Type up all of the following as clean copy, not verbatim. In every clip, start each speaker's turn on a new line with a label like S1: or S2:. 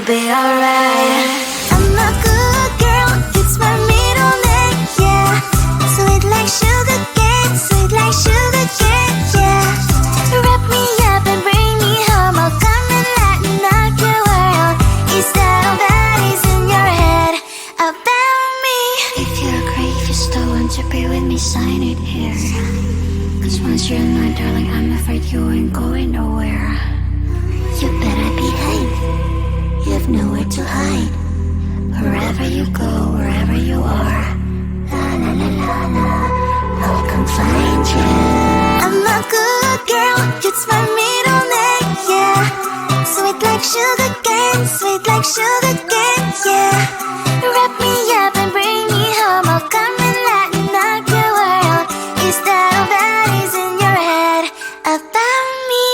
S1: be alright. I'm a good girl, it's my middle name, yeah. Sweet like sugar cane, sweet like sugar cane, yeah. Wrap me up and bring me home, I'll come and lighten up your world. Is that all that is in your head about me? If you're great, if you still want to be with me, sign it here. Cause once you're mine, darling, I'm afraid you ain't going nowhere. You better behave, you have nowhere to hide. Wherever you go, wherever you are, la la la la la, I'll come find you. I'm a good girl, it's my middle name, yeah. Sweet like sugar cane, sweet like sugar cane, yeah. Wrap me up and bring me home, I'll come and lighten up your world. Is that all that is in your head about me?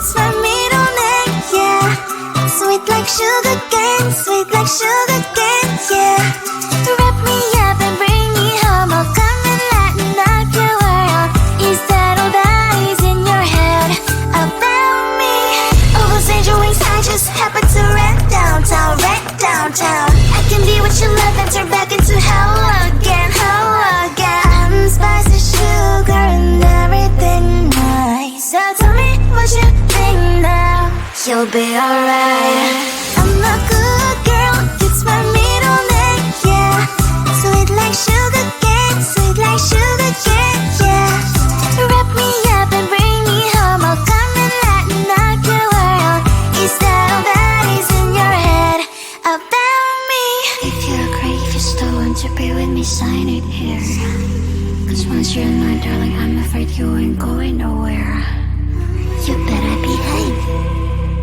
S1: it's my middle name, yeah. Sweet like sugar cane, sweet like sugar cane, yeah. Wrap me up and bring me home, I'll come and lighten up your world. Is that all that is in your head about me? All those angel wings I just happen to rent downtown, I can be what you love and turn back into hell again, I'm spicy sugar and everything nice. So tell me what you think now, you'll be alright. I'm a good girl, it's my middle name, yeah. Sweet like sugar cane, sweet like sugar cane, yeah. Wrap me up and bring me home, I'll come and lighten up your world. Is that all that is in your head about me?
S2: If you agree, if you still want to be with me, sign it here. Cause once you're mine, darling, I'm afraid you ain't going nowhere. You better behave,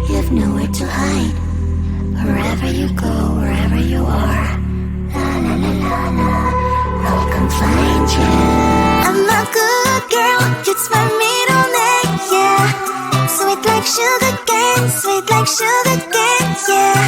S2: you have nowhere to hide. Wherever you go, wherever you are, la la la la la, I'll come find you.
S1: I'm a good girl, it's my middle name, yeah. Sweet like sugar cane, sweet like sugar cane, yeah.